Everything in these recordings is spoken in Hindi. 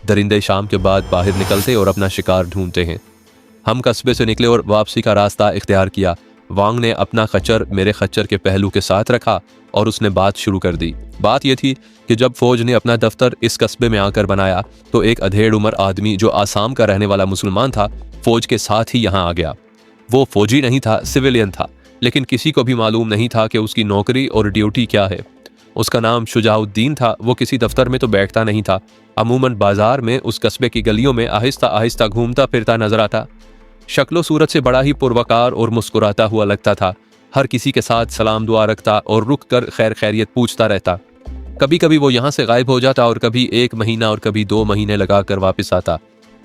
दरिंदे शाम के बाद बाहर निकलते और अपना शिकार ढूंढते हैं। हम कस्बे से निकले और वापसी का रास्ता इख्तियार किया। वांग ने अपना खच्चर मेरे खच्चर के पहलू के साथ रखा और उसने बात शुरू कर दी। बात यह थी कि जब फौज ने अपना दफ्तर इस कस्बे में आकर बनाया तो एक अधेड़ उम्र आदमी जो आसाम का रहने वाला मुसलमान था फौज के साथ ही यहाँ आ गया। वो फौजी नहीं था, सिविलियन था, लेकिन किसी को भी मालूम नहीं था कि उसकी नौकरी और ड्यूटी क्या है। उसका नाम शुजाउद्दीन था। वो किसी दफ्तर में तो बैठता नहीं था, अमूमन बाजार में उस कस्बे की गलियों में आहिस्ता आहिस्ता घूमता फिरता नजर आता। शक्लो सूरत से बड़ा ही पुरवकार और मुस्कुराता हुआ लगता था। हर किसी के साथ सलाम दुआ रखता और रुक कर खैर खैरियत पूछता रहता। कभी कभी वो यहाँ से गायब हो जाता और कभी 1 महीना और कभी 2 महीने लगा कर वापस आता।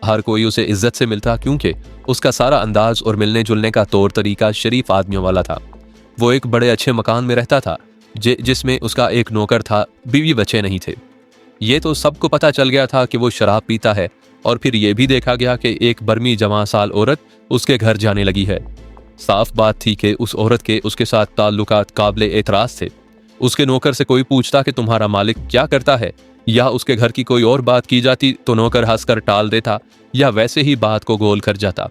हर कोई उसे इज्जत से मिलता क्योंकि उसका सारा अंदाज और मिलने जुलने का तौर तरीका शरीफ आदमियों वाला था। वो एक बड़े अच्छे मकान में रहता था जिसमें उसका एक नौकर था, बीवी बच्चे नहीं थे। ये तो सबको पता चल गया था कि वो शराब पीता है और फिर ये भी देखा गया कि एक बर्मी जवां साल औरत उसके घर जाने लगी है। साफ बात थी कि उस औरत के उसके साथ ताल्लुकात काबिले एतराज थे। उसके नौकर से कोई पूछता कि तुम्हारा मालिक क्या करता है या उसके घर की कोई और बात की जाती तो नौकर हंसकर टाल देता या वैसे ही बात को गोल कर जाता।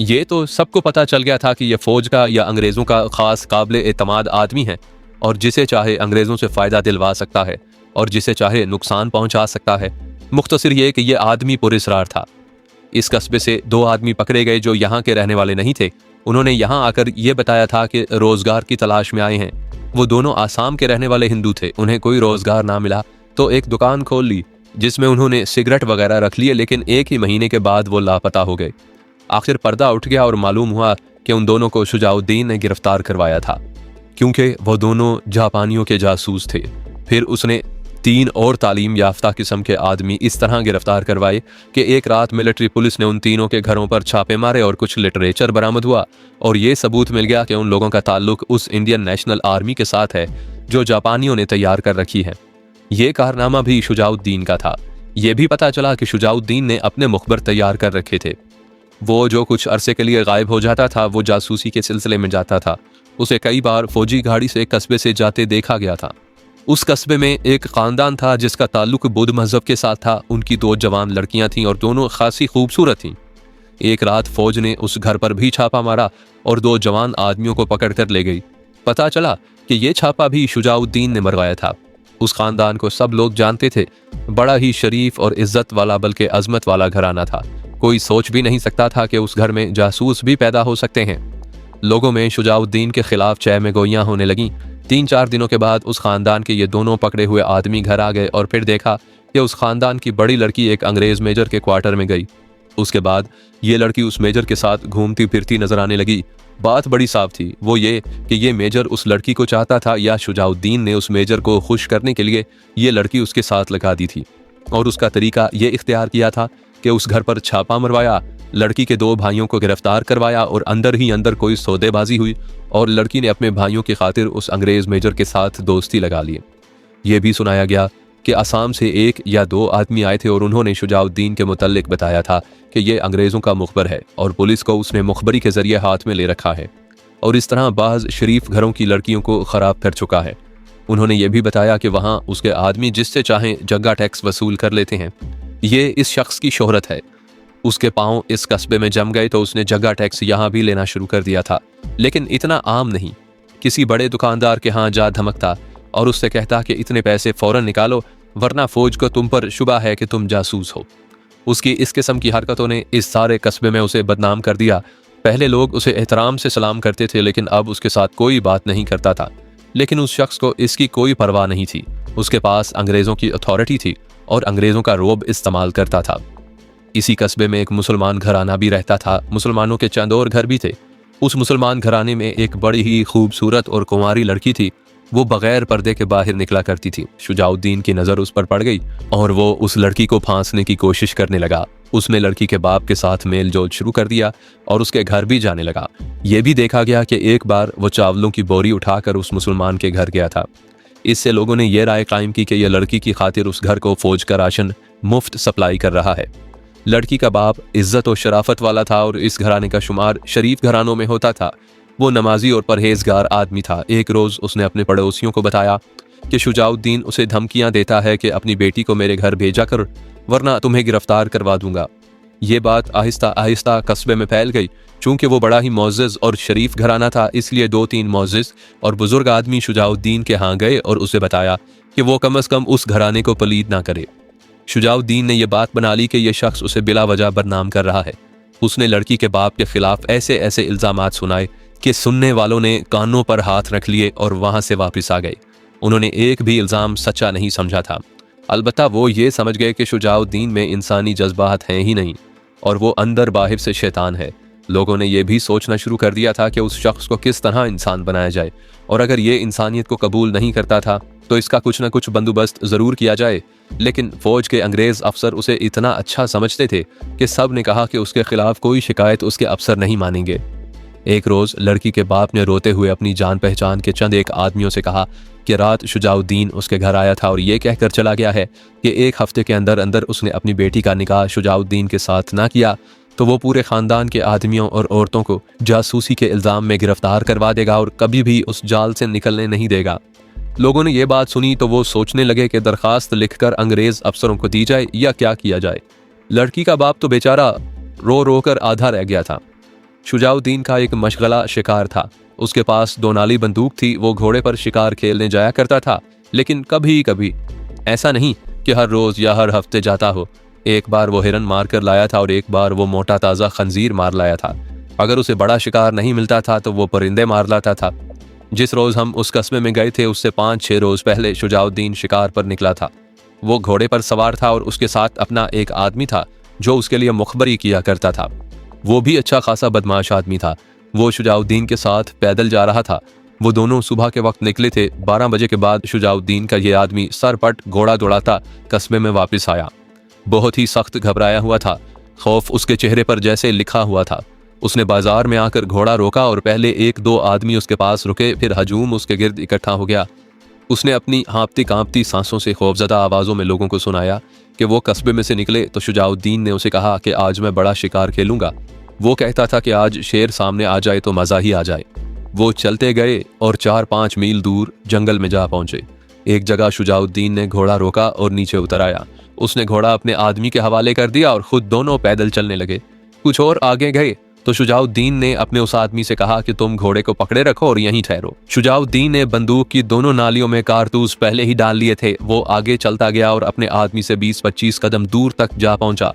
ये तो सबको पता चल गया था कि यह फौज का या अंग्रेजों का खास काबिले एतमाद आदमी है और जिसे चाहे अंग्रेजों से फायदा दिलवा सकता है और जिसे चाहे नुकसान पहुंचा सकता है। मुख्तसर ये कि यह आदमी पुरस्रार था। इस कस्बे से 2 आदमी पकड़े गए जो यहाँ के रहने वाले नहीं थे। उन्होंने यहाँ आकर यह बताया था कि रोजगार की तलाश में आए हैं। वो दोनों आसाम के रहने वाले हिंदू थे। उन्हें कोई रोजगार ना मिला तो एक दुकान खोल ली जिसमें उन्होंने सिगरेट वगैरह रख लिए, लेकिन 1 ही महीने के बाद वो लापता हो गए। आखिर पर्दा उठ गया और मालूम हुआ कि उन दोनों को शुजाउद्दीन ने गिरफ्तार करवाया था क्योंकि वो दोनों जापानियों के जासूस थे। फिर उसने 3 और तालीम याफ्ता किस्म के आदमी इस तरह गिरफ्तार करवाए कि एक रात मिलिट्री पुलिस ने उन तीनों के घरों पर छापे मारे और कुछ लिटरेचर बरामद हुआ और ये सबूत मिल गया कि उन लोगों का ताल्लुक उस इंडियन नेशनल आर्मी के साथ है जो जापानियों ने तैयार कर रखी है। ये कारनामा भी शुजाउद्दीन का था। ये भी पता चला कि शुजाउद्दीन ने अपने मुखबर तैयार कर रखे थे। वो जो कुछ अरसे के लिए गायब हो जाता था वो जासूसी के सिलसिले में जाता था। उसे कई बार फौजी गाड़ी से कस्बे से जाते देखा गया था। उस कस्बे में एक खानदान था जिसका ताल्लुक बुद्ध मजहब के साथ था। उनकी 2 जवान लड़कियां थीं और दोनों खासी खूबसूरत थीं। एक रात फौज ने उस घर पर भी छापा मारा और 2 जवान आदमियों को पकड़ कर ले गई। पता चला कि ये छापा भी शुजाउद्दीन ने मरवाया था। उस खानदान को सब लोग जानते थे। बड़ा ही शरीफ और इज्जत वाला बल्कि अजमत वाला घराना था। कोई सोच भी नहीं सकता था कि उस घर में जासूस भी पैदा हो सकते हैं। लोगों में शुजाउद्दीन के खिलाफ चह में गोइयां होने लगीं। 3-4 दिनों के बाद उस खानदान के ये दोनों पकड़े हुए आदमी घर आ गए और फिर देखा कि उस खानदान की बड़ी लड़की एक अंग्रेज मेजर के क्वार्टर में गई। उसके बाद ये लड़की उस मेजर के साथ घूमती फिरती नजर आने लगी। बात बड़ी साफ थी, वो ये कि ये मेजर उस लड़की को चाहता था या शुजाउद्दीन ने उस मेजर को खुश करने के लिए ये लड़की उसके साथ लगा दी थी और उसका तरीका ये इख्तियार किया था कि उस घर पर छापा मरवाया, लड़की के 2 भाइयों को गिरफ्तार करवाया और अंदर ही अंदर कोई सौदेबाजी हुई और लड़की ने अपने भाइयों की खातिर उस अंग्रेज मेजर के साथ दोस्ती लगा ली। ये भी सुनाया गया कि असम से 1 या 2 आदमी आए थे और उन्होंने शुजाउद्दीन के मुतल्लिक बताया था कि ये अंग्रेज़ों का मुखबर है और पुलिस को उसने मुखबरी के जरिए हाथ में ले रखा है और इस तरह बाज़ शरीफ घरों की लड़कियों को ख़राब कर चुका है। उन्होंने ये भी बताया कि वहाँ उसके आदमी जिससे चाहें जग्गा टैक्स वसूल कर लेते हैं। ये इस शख्स की शोहरत है। उसके पाँव इस कस्बे में जम गए तो उसने जग्गा टैक्स यहाँ भी लेना शुरू कर दिया था, लेकिन इतना आम नहीं। किसी बड़े दुकानदार के यहाँ जा धमकता और उससे कहता कि इतने पैसे फ़ौरन निकालो वरना फौज को तुम पर शुबा है कि तुम जासूस हो। उसकी इस किस्म की हरकतों ने इस सारे कस्बे में उसे बदनाम कर दिया। पहले लोग उसे एहतराम से सलाम करते थे लेकिन अब उसके साथ कोई बात नहीं करता था। लेकिन उस शख्स को इसकी कोई परवाह नहीं थी। उसके पास अंग्रेज़ों की अथॉरिटी थी और अंग्रेज़ों का रोब इस्तेमाल करता था। इसी कस्बे में एक मुसलमान घराना भी रहता था। मुसलमानों के चंद और घर भी थे। उस मुसलमान घराने में एक बड़ी ही खूबसूरत और कुंवारी लड़की थी। वो बगैर पर्दे के बाहर निकला करती थी। शुजाउद्दीन की नज़र उस पर पड़ गई और वो उस लड़की को फांसने की कोशिश करने लगा। उसने लड़की के बाप के साथ मेल जोल शुरू कर दिया और उसके घर भी जाने लगा। ये भी देखा गया कि एक बार वो चावलों की बोरी उठाकर उस मुसलमान के घर गया था। इससे लोगों ने यह राय कायम की कि यह लड़की की खातिर उस घर को फौज का राशन मुफ्त सप्लाई कर रहा है। लड़की का बाप इज्जत और शराफत वाला था और इस घराने का शुमार शरीफ घरानों में होता था। वो नमाजी और परहेजगार आदमी था। एक रोज़ उसने अपने पड़ोसियों को बताया कि शुजाउद्दीन उसे धमकियां देता है कि अपनी बेटी को मेरे घर भेजा कर वरना तुम्हें गिरफ्तार करवा दूंगा। ये बात आहिस्ता आहिस्ता कस्बे में फैल गई। चूंकि वो बड़ा ही मोअज़्ज़ज़ और शरीफ घराना था, इसलिए 2-3 मोअज़्ज़ज़ और बुजुर्ग आदमी शुजाउद्दीन के यहाँ गए और उसे बताया कि वो कम अज़ कम उस घराने को पलीद ना करे। शुजाउद्दीन ने यह बात बना ली कि यह शख्स उसे बिला वजह बदनाम कर रहा है। उसने लड़की के बाप के खिलाफ ऐसे ऐसे इल्ज़ामात सुनाए कि सुनने वालों ने कानों पर हाथ रख लिए और वहां से वापस आ गए। उन्होंने एक भी इल्ज़ाम सच्चा नहीं समझा था। अलबत्ता वो ये समझ गए कि शुजाउद्दीन में इंसानी जज्बात हैं ही नहीं और वो अंदर बाहर से शैतान है। लोगों ने यह भी सोचना शुरू कर दिया था कि उस शख्स को किस तरह इंसान बनाया जाए, और अगर ये इंसानियत को कबूल नहीं करता था तो इसका कुछ न कुछ बंदोबस्त ज़रूर किया जाए। लेकिन फौज के अंग्रेज़ अफसर उसे इतना अच्छा समझते थे कि सब ने कहा कि उसके खिलाफ कोई शिकायत उसके अफसर नहीं मानेंगे। एक रोज़ लड़की के बाप ने रोते हुए अपनी जान पहचान के चंद एक आदमियों से कहा कि रात शुजाउद्दीन उसके घर आया था और ये कहकर चला गया है कि एक हफ्ते के अंदर अंदर उसने अपनी बेटी का निकाह शुजाउद्दीन के साथ ना किया तो वो पूरे ख़ानदान के आदमियों और औरतों को जासूसी के इल्ज़ाम में गिरफ्तार करवा देगा और कभी भी उस जाल से निकलने नहीं देगा। लोगों ने यह बात सुनी तो वो सोचने लगे कि दरखास्त लिखकर अंग्रेज़ अफसरों को दी जाए या क्या किया जाए। लड़की का बाप तो बेचारा रो रो कर आधा रह गया था। शुजाउद्दीन का एक मशगला शिकार था। उसके पास 2 नाली बंदूक थी। वो घोड़े पर शिकार खेलने जाया करता था, लेकिन कभी कभी, ऐसा नहीं कि हर रोज़ या हर हफ्ते जाता हो। एक बार वो हिरन मार कर लाया था और एक बार वो मोटा ताज़ा खंजीर मार लाया था। अगर उसे बड़ा शिकार नहीं मिलता था तो वो परिंदे मार लाता था। जिस रोज़ हम उस कस्बे में गए थे उससे 5-6 रोज़ पहले शुजाउद्दीन शिकार पर निकला था। वो घोड़े पर सवार था और उसके साथ अपना एक आदमी था जो उसके लिए मुखबरी किया करता था। वो भी अच्छा खासा बदमाश आदमी था। वो शुजाउद्दीन के साथ पैदल जा रहा था। वो दोनों सुबह के वक्त निकले थे। 12 बजे के बाद शुजाउद्दीन का ये आदमी सरपट घोड़ा दौड़ाता कस्बे में वापस आया। बहुत ही सख्त घबराया हुआ था। खौफ उसके चेहरे पर जैसे लिखा हुआ था। उसने बाजार में आकर घोड़ा रोका और पहले 1-2 आदमी उसके पास रुके, फिर हजूम उसके गिर्द इकट्ठा हो गया। उसने अपनी हाँपती कांपती सांसों से खौफजदा आवाज़ों में लोगों को सुनाया कि वो कस्बे में से निकले तो शुजाउद्दीन ने उसे कहा कि आज मैं बड़ा शिकार खेलूंगा। वो कहता था कि आज शेर सामने आ जाए तो मज़ा ही आ जाए। वो चलते गए और 4-5 मील दूर जंगल में जा पहुंचे। एक जगह शुजाउद्दीन ने घोड़ा रोका और नीचे उतर आया। उसने घोड़ा अपने आदमी के हवाले कर दिया और खुद दोनों पैदल चलने लगे। कुछ और आगे गए तो शुजाउद्दीन ने अपने उस आदमी से कहा कि तुम घोड़े को पकड़े रखो और यहीं ठहरो। शुजाउद्दीन ने बंदूक की दोनों नालियों में कारतूस पहले ही डाल लिए थे। वो आगे चलता गया और अपने आदमी से 20-25 कदम दूर तक जा पहुंचा।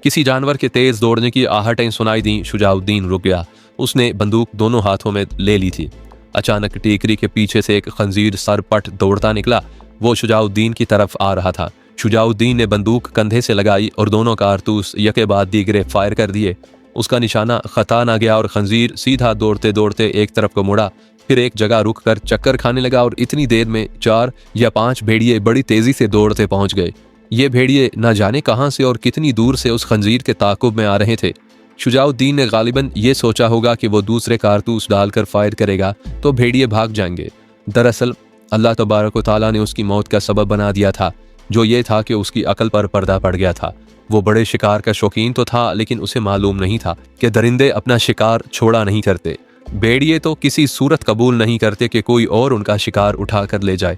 किसी जानवर के तेज दौड़ने की आहटें सुनाई दी। शुजाउद्दीन रुक गया। उसने बंदूक दोनों हाथों में ले ली थी। अचानक टेकरी के पीछे से एक खंजीर सरपट दौड़ता निकला। वो शुजाउद्दीन की तरफ आ रहा था। शुजाउद्दीन ने बंदूक कंधे से लगाई और दोनों कारतूस यके बाद दीगरे फायर कर दिए। उसका निशाना खता ना गया और खंजीर सीधा दौड़ते दौड़ते एक तरफ को मुड़ा, फिर एक जगह रुक कर चक्कर खाने लगा और इतनी देर में 4 या 5 भेड़िए बड़ी तेजी से दौड़ते पहुंच गए। ये भेड़िए न जाने कहां से और कितनी दूर से उस खंजीर के ताकुब में आ रहे थे। शुजाउद्दीन ने गालिबन ये सोचा होगा कि वो दूसरे कारतूस डालकर फायर करेगा तो भेड़िए भाग जाएंगे। दरअसल अल्लाह तबारक व तआला ने उसकी मौत का सबब बना दिया था, जो ये था कि उसकी अकल पर पर्दा पड़ गया था। वो बड़े शिकार का शौकीन तो था, लेकिन उसे मालूम नहीं था कि दरिंदे अपना शिकार छोड़ा नहीं करते। भेड़िए तो किसी सूरत कबूल नहीं करते कि कोई और उनका शिकार उठा कर ले जाए।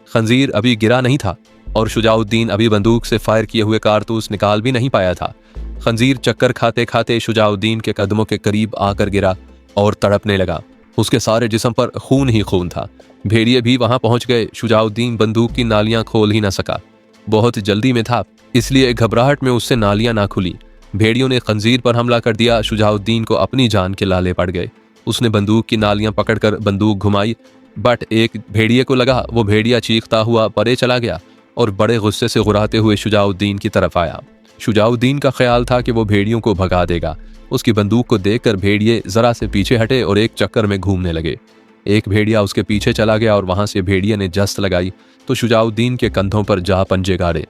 खंजीर अभी गिरा नहीं था और शुजाउद्दीन अभी बंदूक से फायर किए हुए कारतूस निकाल भी नहीं पाया था। खंजीर चक्कर खाते खाते शुजाउद्दीन के कदमों के करीब आकर गिरा और तड़पने लगा। उसके सारे जिस्म पर खून ही खून था। भेड़िए भी वहां पहुंच गए। शुजाउद्दीन बंदूक की नालियां खोल ही ना सका। बहुत जल्दी में था, इसलिए घबराहट में उससे नालियां ना खुली। भेड़ियों ने खंजीर पर हमला कर दिया। शुजाउद्दीन को अपनी जान के लाले पड़ गए। उसने बंदूक की नालियां पकड़कर बंदूक घुमाई, बट एक भेड़िए को लगा। वो भेड़िया चीखता हुआ परे चला गया और बड़े गुस्से से गुर्राते हुए शुजाउद्दीन की तरफ आया। शुजाउद्दीन का ख्याल था कि वो भेड़ियों को भगा देगा। उसकी बंदूक को देखकर भेड़िए जरा से पीछे हटे और एक चक्कर में घूमने लगे। एक भेड़िया उसके पीछे चला गया और वहां से भेड़िए ने जस्त लगाई तो शुजाउद्दीन के कंधों पर जा पंजे गाड़े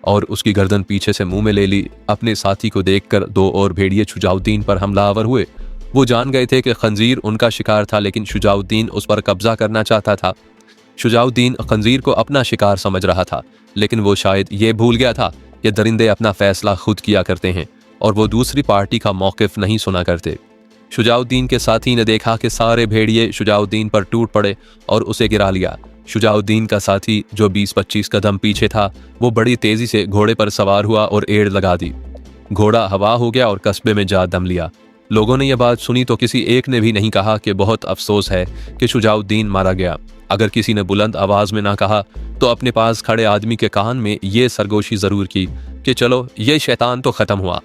और उसकी गर्दन पीछे से मुंह में ले ली। अपने साथी को देखकर 2 और भेड़िए शुजाउद्दीन पर हमलावर हुए। वो जान गए थे कि खंजीर उनका शिकार था, लेकिन शुजाउद्दीन उस पर कब्जा करना चाहता था। शुजाउद्दीन खंजीर को अपना शिकार समझ रहा था, लेकिन वो शायद ये भूल गया था कि दरिंदे अपना फैसला खुद किया करते हैं और वो दूसरी पार्टी का मौक़िफ़ नहीं सुना करते। शुजाउद्दीन के साथी ने देखा कि सारे भेड़िए शुजाउद्दीन पर टूट पड़े और उसे गिरा लिया। शुजाउद्दीन का साथी जो 20-25 कदम पीछे था वो बड़ी तेजी से घोड़े पर सवार हुआ और एड़ लगा दी। घोड़ा हवा हो गया और कस्बे में जा दम लिया। लोगों ने यह बात सुनी तो किसी एक ने भी नहीं कहा कि बहुत अफसोस है कि शुजाउद्दीन मारा गया। अगर किसी ने बुलंद आवाज में ना कहा तो अपने पास खड़े आदमी के कान में ये सरगोशी जरूर की कि चलो ये शैतान तो खत्म हुआ।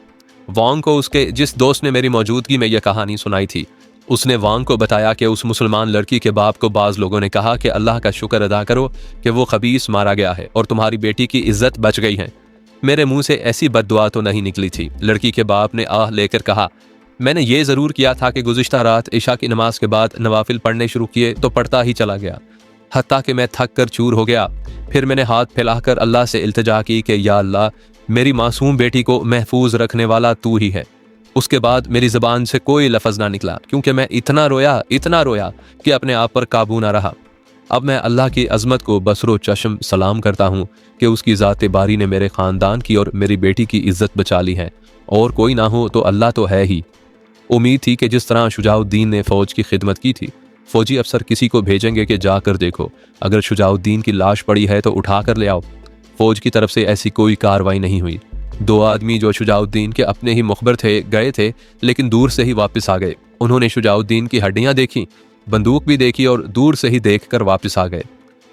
वांग को उसके जिस दोस्त ने मेरी मौजूदगी में यह कहानी सुनाई थी उसने वांग को बताया कि उस मुसलमान लड़की के बाप को बाज लोगों ने कहा कि अल्लाह का शुक्र अदा करो कि वो खबीस मारा गया है और तुम्हारी बेटी की इज्जत बच गई है। मेरे मुंह से ऐसी बद्दुआ तो नहीं निकली थी। लड़की के बाप ने आह लेकर कहा, मैंने ये ज़रूर किया था कि गुज़िश्ता रात इशा की नमाज के बाद नवाफिल पढ़ने शुरू किए तो पढ़ता ही चला गया, हत्ता कि मैं थक कर चूर हो गया। फिर मैंने हाथ फैलाकर अल्लाह से इल्तिजा की कि या अल्लाह, मेरी मासूम बेटी को महफूज रखने वाला तू ही है। उसके बाद मेरी ज़बान से कोई लफ्ज़ ना निकला क्योंकि मैं इतना रोया कि अपने आप पर काबू ना रहा। अब मैं अल्लाह की अज़मत को बसरो चश्म सलाम करता हूँ कि उसकी ज़ाते बारी ने मेरे ख़ानदान की और मेरी बेटी की इज़्ज़त बचा ली है, और कोई ना हो तो अल्लाह तो है ही। उम्मीद थी कि जिस तरह शुजाउद्दीन ने फ़ौज की खिदमत की थी, फ़ौजी अफसर किसी को भेजेंगे कि जाकर देखो, अगर शुजाउद्दीन की लाश पड़ी है तो उठा कर ले आओ। फ़ौज की तरफ से ऐसी कोई कार्रवाई नहीं हुई। 2 आदमी जो शुजाउद्दीन के अपने ही मुखबर थे गए थे, लेकिन दूर से ही वापस आ गए। उन्होंने शुजाउद्दीन की हड्डियां देखी, बंदूक भी देखी और दूर से ही देखकर वापस आ गए।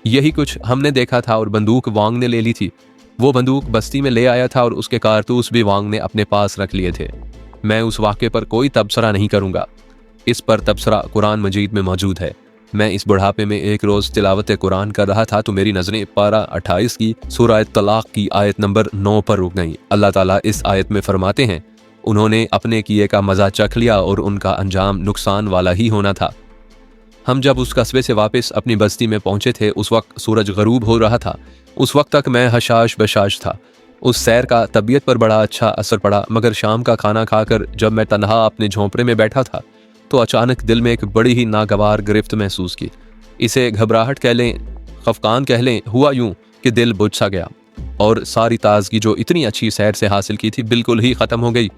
यही कुछ हमने देखा था और बंदूक वांग ने ले ली थी। वो बंदूक बस्ती में ले आया था और उसके कारतूस भी वांग ने अपने पास रख लिए थे। मैं उस वाक़े पर कोई तबसरा नहीं करूँगा, इस पर तबसरा कुरान मजीद में मौजूद है। मैं इस बुढ़ापे में एक रोज़ तिलावत कुरान कर रहा था तो मेरी नज़रें पारा 28 की सूरह तलाक की आयत नंबर 9 पर रुक गईं। अल्लाह ताला इस आयत में फरमाते हैं, उन्होंने अपने किए का मज़ा चख लिया और उनका अंजाम नुकसान वाला ही होना था। हम जब उस कस्बे से वापस अपनी बस्ती में पहुंचे थे उस वक्त सूरज गरूब हो रहा था। उस वक्त तक मैं हशाश बशाश था। उस सैर का तबीयत पर बड़ा अच्छा असर पड़ा, मगर शाम का खाना खाकर जब मैं तन्हा अपने झोंपड़े में बैठा था तो अचानक दिल में एक बड़ी ही नागवार गिरफ्त महसूस की। इसे घबराहट कह लें, खफकान कह लें, हुआ यूं कि दिल बुझ सा गया और सारी ताजगी जो इतनी अच्छी सैर से हासिल की थी बिल्कुल ही ख़त्म हो गई।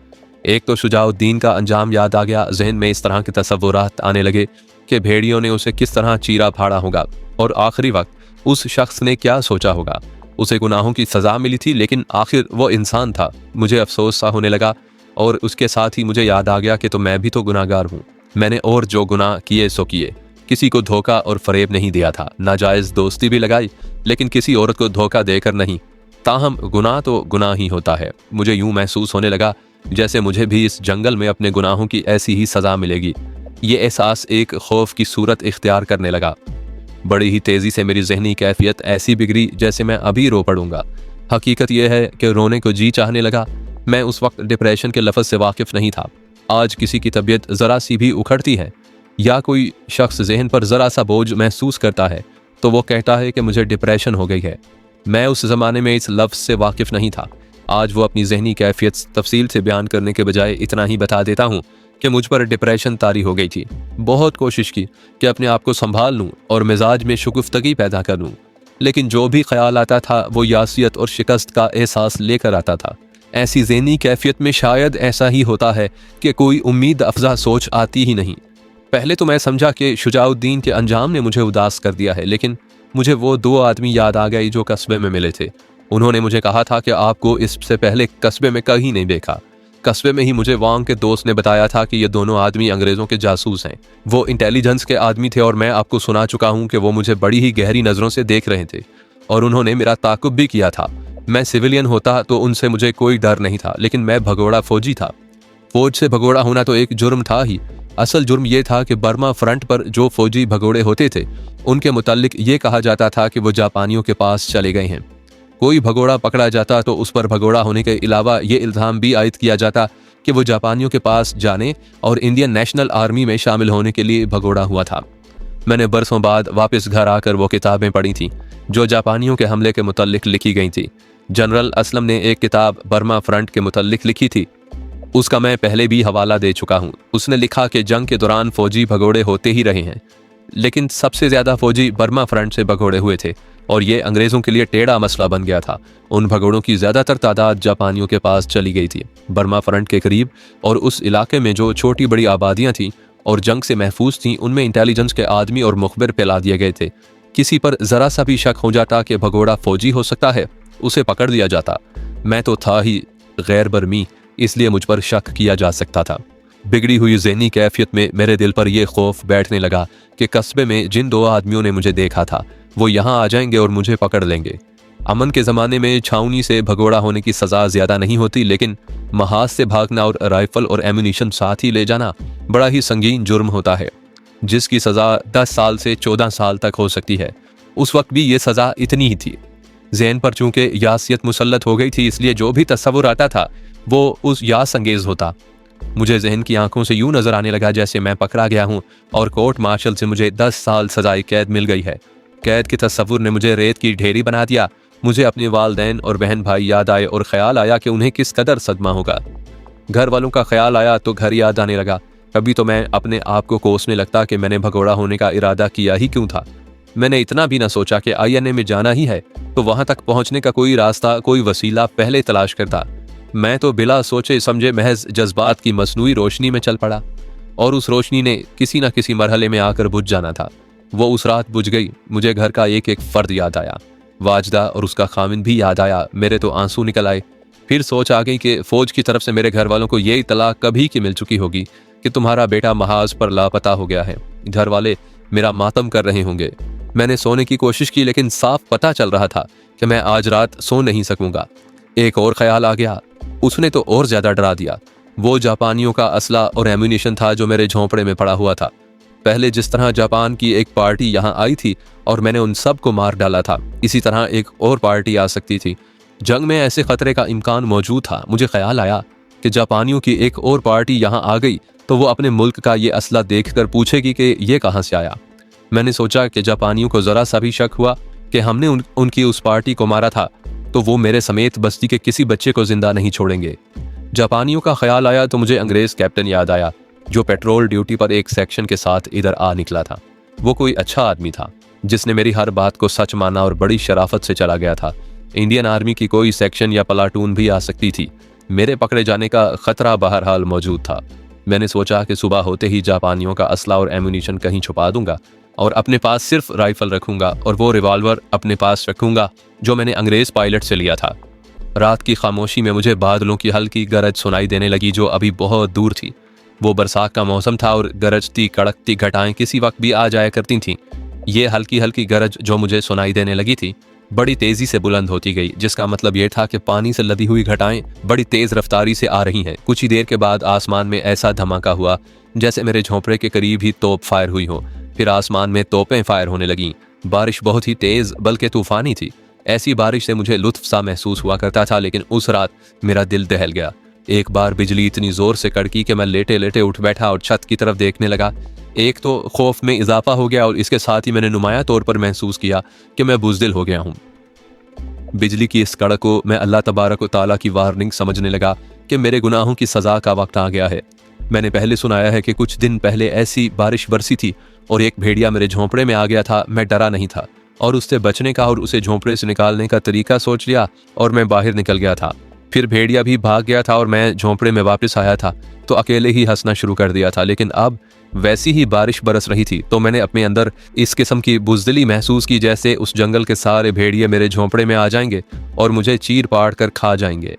एक तो शुजाउद्दीन का अंजाम याद आ गया, जहन में इस तरह के तसव्वुरात आने लगे कि भेड़ियों ने उसे किस तरह चीरा फाड़ा होगा और आखिरी वक्त उस शख्स ने क्या सोचा होगा। उसे गुनाहों की सज़ा मिली थी लेकिन आखिर वो इंसान था। मुझे अफसोस सा होने लगा और उसके साथ ही मुझे याद आ गया कि तो मैं भी तो गुनाहगार हूँ। मैंने और जो गुनाह किए सो किए, किसी को धोखा और फरेब नहीं दिया था, नाजायज़ दोस्ती भी लगाई लेकिन किसी औरत को धोखा देकर नहीं। ताहम गुनाह तो गुनाह ही होता है। मुझे यूं महसूस होने लगा जैसे मुझे भी इस जंगल में अपने गुनाहों की ऐसी ही सज़ा मिलेगी। ये एहसास एक खौफ की सूरत इख्तियार करने लगा। बड़ी ही तेज़ी से मेरी जहनी कैफियत ऐसी बिगड़ी जैसे मैं अभी रो पड़ूंगा। हकीकत यह है कि रोने को जी चाहने लगा। मैं उस वक्त डिप्रेशन के लफ्ज़ से वाकिफ़ नहीं था। आज किसी की तबीयत ज़रा सी भी उखड़ती है या कोई शख्स जहन पर ज़रा सा बोझ महसूस करता है तो वो कहता है कि मुझे डिप्रेशन हो गई है। मैं उस ज़माने में इस लफ्ज़ से वाकिफ़ नहीं था। आज वो अपनी जहनी कैफियत तफसील से बयान करने के बजाय इतना ही बता देता हूँ कि मुझ पर डिप्रेशन तारी हो गई थी। बहुत कोशिश की कि अपने आप को संभाल लूँ और मिजाज में शुगुफ्तगी पैदा कर लूँ, लेकिन जो भी ख्याल आता था वो यासियत और शिकस्त का एहसास लेकर आता था। ऐसी ज़हनी कैफियत में शायद ऐसा ही होता है कि कोई उम्मीद अफजा सोच आती ही नहीं। पहले तो मैं समझा कि शुजाउद्दीन के अंजाम ने मुझे उदास कर दिया है, लेकिन मुझे वो 2 आदमी याद आ गए जो कस्बे में मिले थे। उन्होंने मुझे कहा था कि आपको इससे पहले कस्बे में कहीं नहीं देखा। कस्बे में ही मुझे वांग के दोस्त ने बताया था कि ये दोनों आदमी अंग्रेज़ों के जासूस हैं। वो इंटेलिजेंस के आदमी थे और मैं आपको सुना चुका हूँ कि वो मुझे बड़ी ही गहरी नज़रों से देख रहे थे और उन्होंने मेरा ताक़ुब भी किया था। मैं सिविलियन होता तो उनसे मुझे कोई डर नहीं था, लेकिन मैं भगोड़ा फौजी था। फौज से भगोड़ा होना तो एक जुर्म था ही। असल जुर्म यह था कि बर्मा फ्रंट पर जो फौजी भगोड़े होते थे उनके मुताल्लिक ये कहा जाता था कि वो जापानियों के पास चले गए हैं। कोई भगोड़ा पकड़ा जाता तो उस पर भगोड़ा होने के अलावा ये इल्ज़ाम भी आयद किया जाता कि वो जापानियों के पास जाने और इंडियन नेशनल आर्मी में शामिल होने के लिए भगोड़ा हुआ था। मैंने बरसों बाद वापस घर आकर वो किताबें पढ़ी थीं जो जापानियों के हमले के मुताल्लिक लिखी गई थी। जनरल असलम ने एक किताब बर्मा फ्रंट के मुताल्लिक लिखी थी, उसका मैं पहले भी हवाला दे चुका हूँ। उसने लिखा कि जंग के दौरान फौजी भगोड़े होते ही रहे हैं, लेकिन सबसे ज़्यादा फौजी बर्मा फ्रंट से भगोड़े हुए थे और ये अंग्रेज़ों के लिए टेढ़ा मसला बन गया था। उन भगोड़ों की ज़्यादातर तादाद जापानियों के पास चली गई थी। बर्मा फ्रंट के करीब और उस इलाके में जो छोटी बड़ी आबादियाँ थीं और जंग से महफूज थीं, उनमें इंटेलिजेंस के आदमी और मुखबिर फैला दिए गए थे किसी पर जरा सा भी शक हो जाता कि भगोड़ा फौजी हो सकता है, उसे पकड़ लिया जाता। मैं तो था ही गैर बर्मी, इसलिए मुझ पर शक किया जा सकता था। बिगड़ी हुई ज़हनी कैफियत में मेरे दिल पर यह खौफ बैठने लगा कि कस्बे में जिन 2 आदमियों ने मुझे देखा था वो यहाँ आ जाएंगे और मुझे पकड़ लेंगे। अमन के ज़माने में छावनी से भगोड़ा होने की सज़ा ज़्यादा नहीं होती, लेकिन महाज से भागना और राइफल और एम्यूनिशन साथ ही ले जाना बड़ा ही संगीन जुर्म होता है, जिसकी सज़ा 10 साल से 14 साल तक हो सकती है। उस वक्त भी ये सज़ा इतनी ही थी। ज़हन पर चूंकि यासियत मुसल्लत हो गई थी, इसलिए जो भी तस्वुर आता था वो उस यास अंगेज होता। मुझे ज़हन की आंखों से यूं नजर आने लगा जैसे मैं पकड़ा गया हूं और कोर्ट मार्शल से मुझे 10 साल सजाए कैद मिल गई है। कैद के तस्वुर ने मुझे रेत की ढेरी बना दिया। मुझे अपने वालदैन और बहन भाई याद आए और ख्याल आया कि उन्हें किस कदर सदमा होगा। घर वालों का ख्याल आया तो घर याद आने लगा। कभी तो मैं अपने आप को कोसने लगता कि मैंने भगोड़ा होने का इरादा किया ही क्यों था। मैंने इतना भी ना सोचा कि INA में जाना ही है तो वहां तक पहुंचने का कोई रास्ता, कोई वसीला पहले तलाश करता। मैं तो बिला सोचे समझे महज जज्बात की मसनूई रोशनी में चल पड़ा और उस रोशनी ने किसी न किसी मरहले में आकर बुझ जाना था। वो उस रात बुझ गई। मुझे घर का एक एक फर्द याद आया। वाजदा और उसका खामिन भी याद आया। मेरे तो आंसू निकल आए। फिर सोच आ गई कि फौज की तरफ से मेरे घर वालों को ये इतला कभी की मिल चुकी होगी कि तुम्हारा बेटा महाज पर लापता हो गया है। घर वाले मेरा मातम कर रहे होंगे। मैंने सोने की कोशिश की, लेकिन साफ पता चल रहा था कि मैं आज रात सो नहीं सकूंगा। एक और ख्याल आ गया, उसने तो और ज्यादा डरा दिया। वो जापानियों का असला और एम्यूनिशन था जो मेरे झोंपड़े में पड़ा हुआ था। पहले जिस तरह जापान की एक पार्टी यहाँ आई थी और मैंने उन सब को मार डाला था, इसी तरह एक और पार्टी आ सकती थी। जंग में ऐसे खतरे का इम्कान मौजूद था। मुझे ख्याल आया कि जापानियों की एक और पार्टी यहाँ आ गई तो वो अपने मुल्क का ये असला देखकर पूछेगी कि ये कहाँ से आया। मैंने सोचा कि जापानियों को जरा सा भी शक हुआ कि हमने उनकी उस पार्टी को मारा था तो वो मेरे समेत बस्ती के किसी बच्चे को जिंदा नहीं छोड़ेंगे। जापानियों का ख्याल आया तो मुझे अंग्रेज कैप्टन याद आया जो पेट्रोल ड्यूटी पर एक सेक्शन के साथ इधर आ निकला था। वो कोई अच्छा आदमी था जिसने मेरी हर बात को सच माना और बड़ी शराफत से चला गया था। इंडियन आर्मी की कोई सेक्शन या प्लाटून भी आ सकती थी। मेरे पकड़े जाने का खतरा बहरहाल मौजूद था। मैंने सोचा कि सुबह होते ही जापानियों का असला और एम्यूनिशन कहीं छुपा दूंगा और अपने पास सिर्फ राइफल रखूंगा और वो रिवॉल्वर अपने पास रखूंगा जो मैंने अंग्रेज पायलट से लिया था। रात की खामोशी में मुझे बादलों की हल्की गरज सुनाई देने लगी जो अभी बहुत दूर थी। वो बरसात का मौसम था और गरजती कड़कती घटाएं किसी वक्त भी आ जाया करती थीं। ये हल्की हल्की गरज जो मुझे सुनाई देने लगी थी बड़ी तेजी से बुलंद होती गई, जिसका मतलब ये था कि पानी से लदी हुई घटाएं बड़ी तेज रफ्तारी से आ रही हैं। कुछ ही देर के बाद आसमान में ऐसा धमाका हुआ जैसे मेरे झोंपड़े के करीब ही तोप फायर हुई हो। फिर आसमान में तोपें फायर होने लगीं। बारिश बहुत ही तेज बल्कि तूफानी थी। ऐसी बारिश से मुझे लुत्फ सा महसूस हुआ करता था, लेकिन उस रात मेरा दिल दहल गया। एक बार बिजली इतनी जोर से कड़की कि मैं लेटे लेटे उठ बैठा और छत की तरफ देखने लगा। एक तो खौफ में इजाफा हो गया और इसके साथ ही मैंने नुमाया तौर पर महसूस किया कि मैं बुज़दिल हो गया हूँ। बिजली की इस कड़क को मैं अल्लाह तबारक व तआला की वार्निंग समझने लगा कि मेरे गुनाहों की सज़ा का वक्त आ गया है। मैंने पहले सुनाया है कि कुछ दिन पहले ऐसी बारिश बरसी थी और एक भेड़िया मेरे झोंपड़े में आ गया था। मैं डरा नहीं था और उससे बचने का और उसे झोंपड़े से निकालने का तरीका सोच लिया और मैं बाहर निकल गया था। फिर भेड़िया भी भाग गया था और मैं झोंपड़े में वापस आया था तो अकेले ही हंसना शुरू कर दिया था। लेकिन अब वैसी ही बारिश बरस रही थी तो मैंने अपने अंदर इस किस्म की बुज़दिली महसूस की जैसे उस जंगल के सारे भेड़िए मेरे झोंपड़े में आ जाएंगे और मुझे चीर पाड़ कर खा जाएंगे।